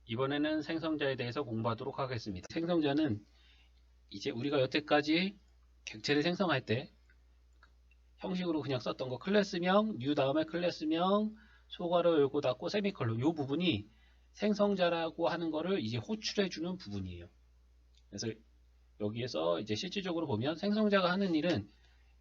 이번에는 생성자에 대해서 공부하도록 하겠습니다. 생성자는 이제 우리가 여태까지 객체를 생성할 때 형식으로 그냥 썼던 거 클래스명, new 다음에 클래스명, 소괄호 열고 닫고 세미콜론 이 부분이 생성자라고 하는 거를 이제 호출해 주는 부분이에요. 그래서 여기에서 이제 실질적으로 보면 생성자가 하는 일은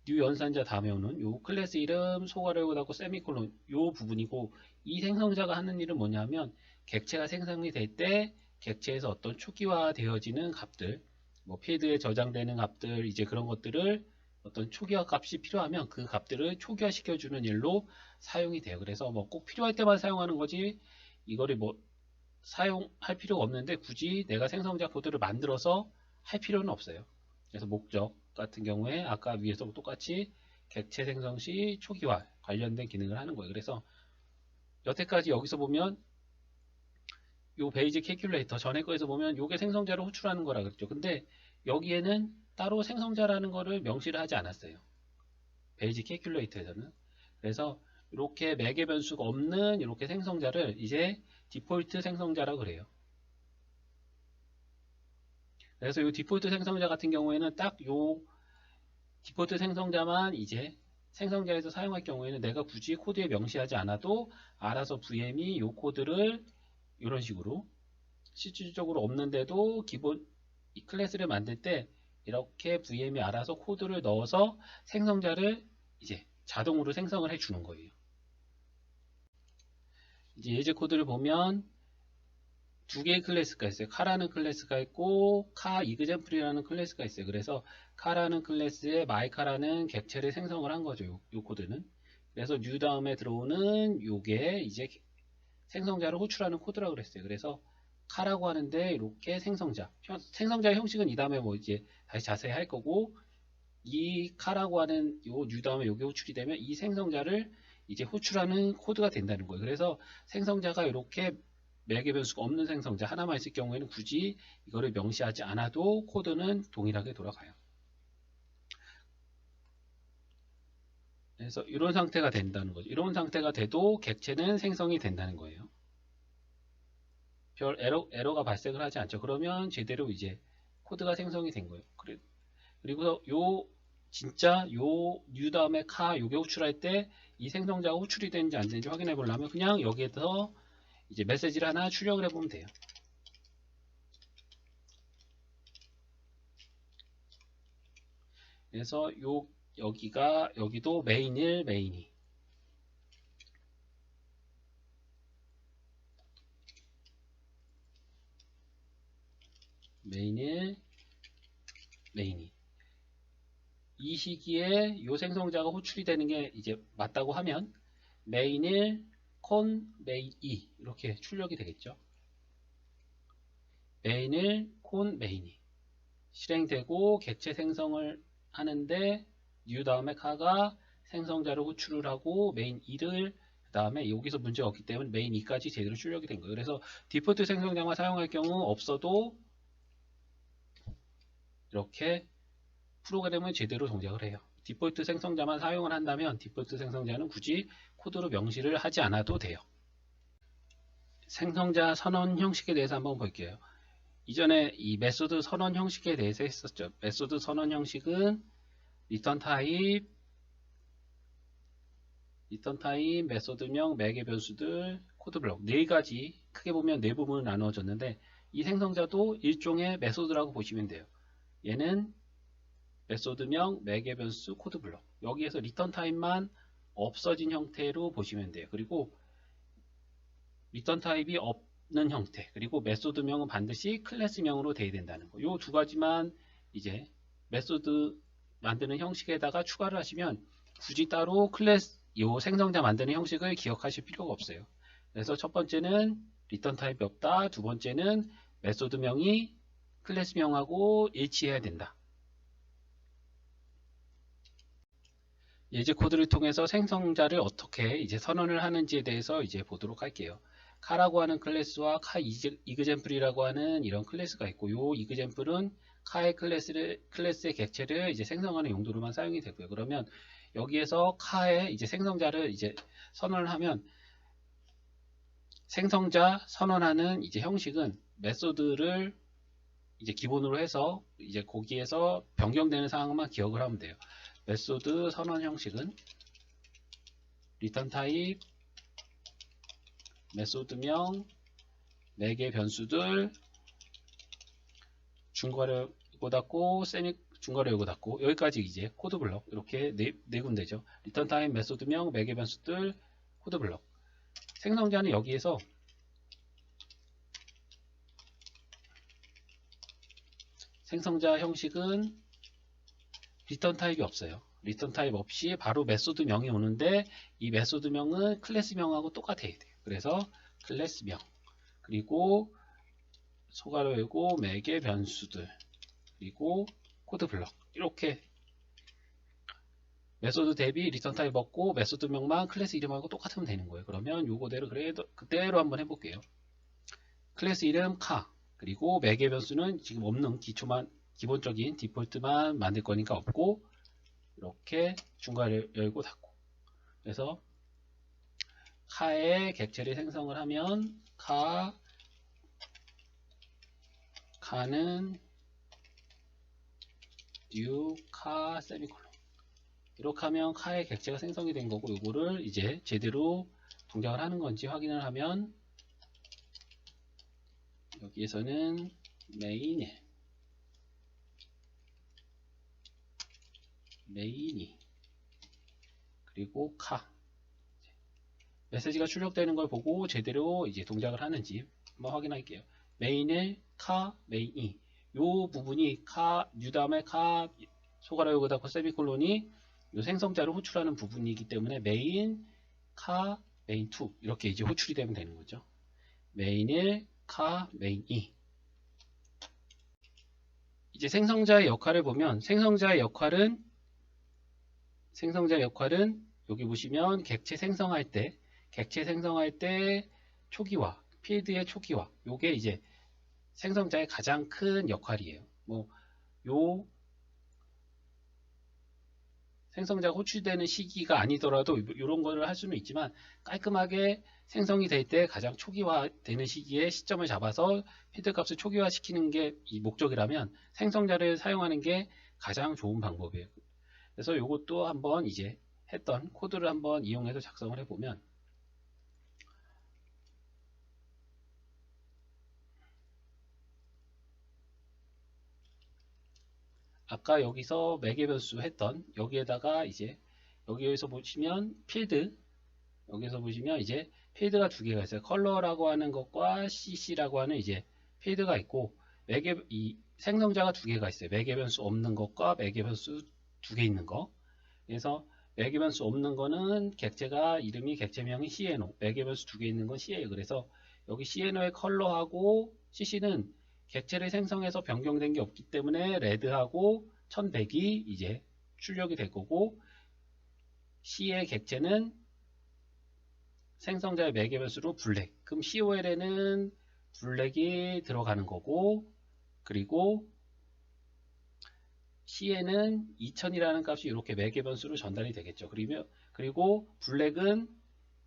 new 연산자 다음에 오는 요 클래스 이름, 소괄호 열고 닫고 세미콜론 요 부분이고, 이 생성자가 하는 일은 뭐냐면 객체가 생성이 될 때 객체에서 어떤 초기화 되어지는 값들, 뭐 필드에 저장되는 값들, 이제 그런 것들을 어떤 초기화 값이 필요하면 그 값들을 초기화 시켜주는 일로 사용이 돼요. 그래서 뭐 꼭 필요할 때만 사용하는 거지 이거를 뭐 사용할 필요가 없는데 굳이 내가 생성자 코드를 만들어서 할 필요는 없어요. 그래서 목적 같은 경우에 아까 위에서 똑같이 객체 생성 시 초기화 관련된 기능을 하는 거예요. 그래서 여태까지 여기서 보면 요 베이지 캐큘레이터 전에 거에서 보면 요게 생성자를 호출하는 거라 그랬죠. 근데 여기에는 따로 생성자라는 거를 명시를 하지 않았어요. 베이지 캐큘레이터에서는. 그래서 이렇게 매개 변수가 없는 이렇게 생성자를 이제 디폴트 생성자라고 그래요. 그래서 이 디폴트 생성자 같은 경우에는 딱 요 디폴트 생성자만 이제 생성자에서 사용할 경우에는 내가 굳이 코드에 명시하지 않아도 알아서 VM이 요 코드를 이런 식으로 실질적으로 없는데도 기본 이 클래스를 만들 때 이렇게 VM이 알아서 코드를 넣어서 생성자를 이제 자동으로 생성을 해 주는 거예요. 이제 예제 코드를 보면 두 개의 클래스가 있어요. 카라는 클래스가 있고 카 이그젠플이라는 클래스가 있어요. 그래서 카라는 클래스에 마이카라는 객체를 생성을 한 거죠. 요 코드는. 그래서 new 다음에 들어오는 요게 이제 생성자를 호출하는 코드라고 그랬어요. 그래서 카라고 하는데 이렇게 생성자 형식은 이 다음에 뭐 이제 다시 자세히 할 거고, 이 카라고 하는 요 new 다음에 요게 호출이 되면 이 생성자를 이제 호출하는 코드가 된다는 거예요. 그래서 생성자가 이렇게 매개 변수가 없는 생성자 하나만 있을 경우에는 굳이 이거를 명시하지 않아도 코드는 동일하게 돌아가요. 그래서 이런 상태가 된다는 거죠. 이런 상태가 돼도 객체는 생성이 된다는 거예요. 별 에러가 발생을 하지 않죠. 그러면 제대로 이제 코드가 생성이 된 거예요. 그리고 요 진짜 요 new 다음에 카 요게 호출할 때 이 생성자가 호출이 되는지 안 되는지 확인해 보려면 그냥 여기에서 이제 메시지를 하나 출력을 해 보면 돼요. 그래서 여기도 메인 1, 메인 2. 메인 1, 메인 2. 이 시기에 이 생성자가 호출이 되는 게 이제 맞다고 하면 메인 1, 콘, 메인 2 이렇게 출력이 되겠죠. 메인 1, 콘, 메인 2 실행되고 객체 생성을 하는데 new 다음에 카가 생성자를 호출을 하고 메인 2를 그 다음에 여기서 문제가 없기 때문에 메인 2까지 제대로 출력이 된 거예요. 그래서 디폴트 생성자만 사용할 경우 없어도 이렇게 프로그램을 제대로 동작을 해요. 디폴트 생성자만 사용을 한다면 디폴트 생성자는 굳이 코드로 명시를 하지 않아도 돼요. 생성자 선언 형식에 대해서 한번 볼게요. 이전에 이 메소드 선언 형식에 대해서 했었죠. 메소드 선언 형식은 리턴 타입, 메소드명, 매개 변수들, 코드 블록 네 가지 크게 보면 네 부분을 나누어졌는데 이 생성자도 일종의 메소드라고 보시면 돼요. 얘는 메소드명, 매개 변수, 코드 블록 여기에서 리턴 타입만 없어진 형태로 보시면 돼요. 그리고 리턴 타입이 없는 형태, 그리고 메소드명은 반드시 클래스명으로 돼야 된다는 거. 요 두 가지만 이제 메소드 만드는 형식에다가 추가를 하시면 굳이 따로 요 생성자 만드는 형식을 기억하실 필요가 없어요. 그래서 첫 번째는 리턴 타입이 없다. 두 번째는 메소드명이 클래스명하고 일치해야 된다. 예제 코드를 통해서 생성자를 어떻게 이제 선언을 하는지에 대해서 이제 보도록 할게요. 카라고 하는 클래스와 카 이그젠플이라고 하는 이런 클래스가 있고, 요 이그젠플은 카의 클래스의 객체를 이제 생성하는 용도로만 사용이 되고요. 그러면 여기에서 카의 이제 생성자를 이제 선언을 하면 생성자 선언하는 이제 형식은 메소드를 이제 기본으로 해서 이제 거기에서 변경되는 상황만 기억을 하면 돼요. 메소드 선언 형식은 return type, 메소드명, 4개 변수들, 중괄호 요거 닫고 세미 중괄호 요거 닫고 여기까지 이제 코드 블럭 이렇게 네 군데죠. return type, 메소드명, 4개 변수들, 코드 블럭. 생성자는 여기에서 생성자 형식은 리턴 타입이 없어요. 리턴 타입 없이 바로 메소드명이 오는데 이 메소드명은 클래스명하고 똑같아야 돼요. 그래서 클래스명 그리고 소괄호 열고 4개 변수들 그리고 코드 블럭 이렇게 메소드 대비 리턴 타입 없고 메소드명만 클래스 이름하고 똑같으면 되는 거예요. 그러면 요거대로 그대로 한번 해볼게요. 클래스 이름 카 그리고 4개 변수는 지금 없는 기본적인 디폴트만 만들 거니까 없고 이렇게 중괄호 열고 닫고 그래서 카의 객체를 생성을 하면 카는 new 카 세미콜론 이렇게 하면 카의 객체가 생성이 된 거고 이거를 이제 제대로 동작을 하는 건지 확인을 하면 여기에서는 메인이 그리고 카 메시지가 출력되는 걸 보고 제대로 이제 동작을 하는지 한번 확인할게요. 메인의 카 메인이 요 부분이 카 뉴 다음에 카 소괄호 열고 닫고 세미콜론이 요 생성자를 호출하는 부분이기 때문에 메인 카 메인 2 이렇게 이제 호출이 되면 되는 거죠. 메인 1 카 메인 2 이제 생성자의 역할을 보면 생성자의 역할은 여기 보시면 객체 생성할 때 초기화 필드의 초기화 요게 이제 생성자의 가장 큰 역할이에요. 뭐 요 생성자가 호출되는 시기가 아니더라도 이런 거를 할 수는 있지만 깔끔하게 생성이 될 때 가장 초기화 되는 시기에 시점을 잡아서 필드 값을 초기화 시키는 게 이 목적이라면 생성자를 사용하는 게 가장 좋은 방법이에요. 그래서 이것도 한번 이제 했던 코드를 한번 이용해서 작성을 해보면 아까 여기서 매개 변수 했던 여기에다가 이제 여기에서 보시면 여기서 보시면 이제 필드가 2개가 있어요. 컬러라고 하는 것과 cc라고 하는 이제 필드가 있고 이 생성자가 2개가 있어요. 매개 변수 없는 것과 매개 변수 2개 있는 거. 그래서 매개 변수 없는 거는 객체가 이름이 객체명이 CNO, 매개 변수 2개 있는 건 C예요. 그래서 여기 CNO의 컬러하고 CC는 객체를 생성해서 변경된 게 없기 때문에 레드하고 1100이 이제 출력이 될 거고 C의 객체는 생성자의 매개 변수로 블랙. 그럼 COL에는 블랙이 들어가는 거고 그리고 C에는 2000이라는 값이 이렇게 매개 변수로 전달이 되겠죠. 그리고 블랙은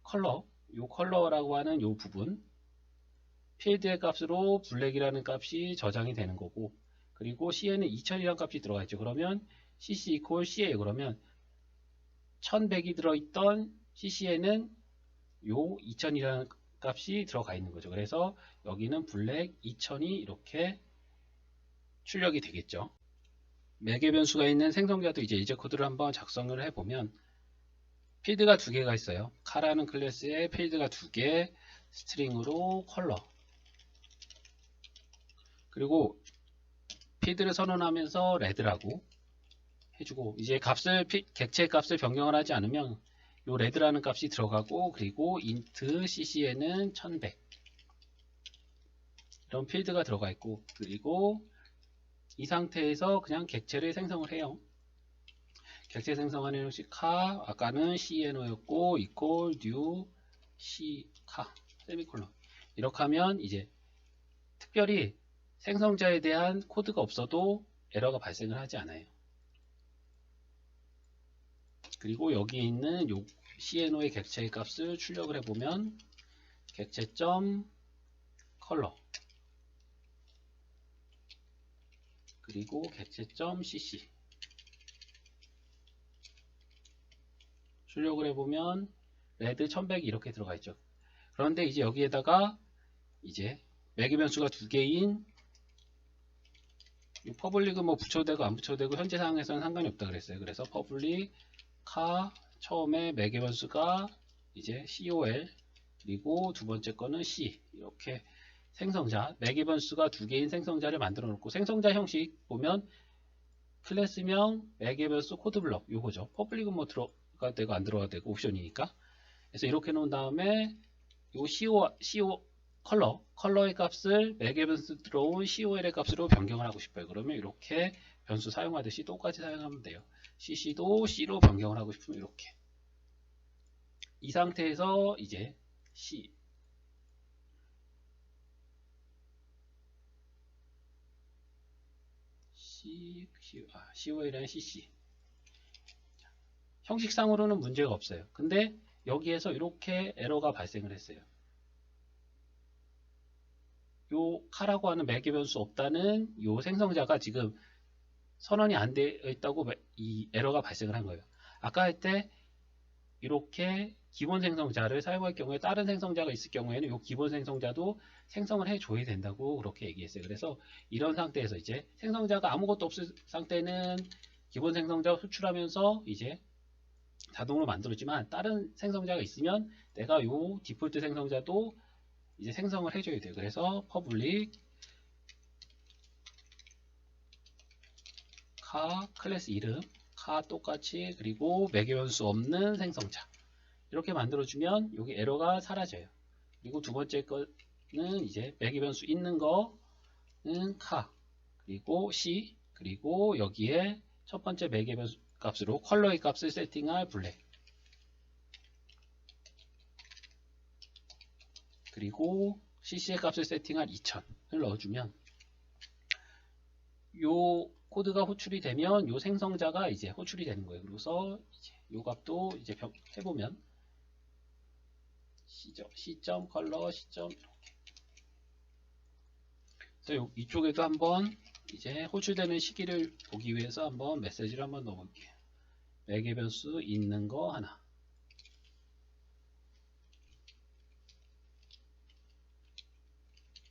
컬러, 요 컬러라고 하는 요 부분 필드의 값으로 블랙이라는 값이 저장이 되는 거고 그리고 C에는 2000이라는 값이 들어가 있죠. 그러면 CC equal C에요. 그러면 1100이 들어있던 CC에는 요 2000이라는 값이 들어가 있는 거죠. 그래서 여기는 블랙 2000이 이렇게 출력이 되겠죠. 매개 변수가 있는 생성자도 이제 코드를 한번 작성을 해보면 필드가 2개가 있어요. 카라는 클래스에 필드가 2개 스트링으로 컬러 그리고 필드를 선언하면서 레드라고 해주고 이제 객체 값을 변경을 하지 않으면 요 레드라는 값이 들어가고 그리고 int cc에는 1100 이런 필드가 들어가 있고 그리고 이 상태에서 그냥 객체를 생성을 해요. 객체 생성하는 형식 카 아까는 cno였고 equal new c 카 세미콜론 이렇게 하면 이제 특별히 생성자에 대한 코드가 없어도 에러가 발생을 하지 않아요. 그리고 여기 있는 요 cno의 객체의 값을 출력을 해보면 객체점 컬러 그리고 객체점 cc 출력을 해보면 레드 1100이 이렇게 들어가 있죠. 그런데 이제 여기에다가 이제 매개 변수가 두 개인 이 퍼블릭은 뭐 붙여도 되고 안 붙여도 되고 현재 상황에서는 상관이 없다 그랬어요. 그래서 퍼블릭 카 처음에 매개 변수가 이제 COL 그리고 두 번째 거는 C 이렇게 생성자 매개 변수가 두 개인 생성자를 만들어 놓고 생성자 형식 보면 클래스명 매개 변수 코드 블럭 요거죠. 퍼블릭은 뭐 들어가 되고 안 들어가 되고 옵션이니까. 그래서 이렇게 놓은 다음에 요 CO 컬러의 값을 매개 변수 들어온 COL의 값으로 변경을 하고 싶어요. 그러면 이렇게 변수 사용하듯이 똑같이 사용하면 돼요. CC도 C로 변경을 하고 싶으면 이렇게. 이 상태에서 이제 COL이랑 CC. 형식상으로는 문제가 없어요. 근데 여기에서 이렇게 에러가 발생을 했어요. 요 카라고 하는 매개 변수 없다는 요 생성자가 지금 선언이 안 되어 있다고 이 에러가 발생을 한 거예요. 아까 할 때 이렇게 기본 생성자를 사용할 경우에 다른 생성자가 있을 경우에는 이 기본 생성자도 생성을 해줘야 된다고 그렇게 얘기했어요. 그래서 이런 상태에서 이제 생성자가 아무것도 없을 상태는 기본 생성자 호출하면서 이제 자동으로 만들었지만 다른 생성자가 있으면 내가 요 디폴트 생성자도 이제 생성을 해줘야 돼요. 그래서 퍼블릭 카 클래스 이름 카 똑같이 그리고 매개 변수 없는 생성자 이렇게 만들어주면 여기 에러가 사라져요. 그리고 두 번째 거는 이제 매개 변수 있는 거는 카 그리고 C 그리고 여기에 첫 번째 매개 변수 값으로 컬러의 값을 세팅할 블랙 그리고 CC의 값을 세팅할 2000을 넣어주면 요 코드가 호출이 되면 요 생성자가 이제 호출이 되는 거예요. 그래서 이제 요 값도 이제 해보면 C.컬러 C. 이렇게. 그래서 이쪽에도 한번 이제 호출되는 시기를 보기 위해서 한번 메시지를 한번 넣어볼게요. 매개 변수 있는 거 하나.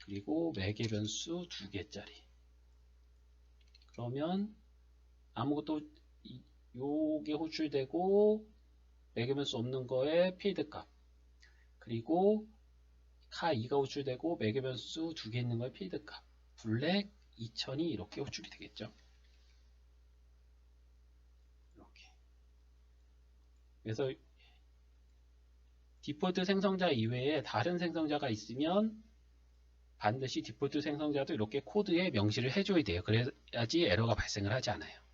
그리고 매개 변수 2개짜리. 그러면 아무것도 요게 호출되고 매개 변수 없는 거에 필드 값. 그리고 카2가 호출되고 매개 변수 2개 있는 거에 필드 값. 블랙 2000이 이렇게 호출이 되겠죠. 이렇게. 그래서 디폴트 생성자 이외에 다른 생성자가 있으면 반드시 디폴트 생성자도 이렇게 코드에 명시를 해줘야 돼요. 그래야지 에러가 발생을 하지 않아요.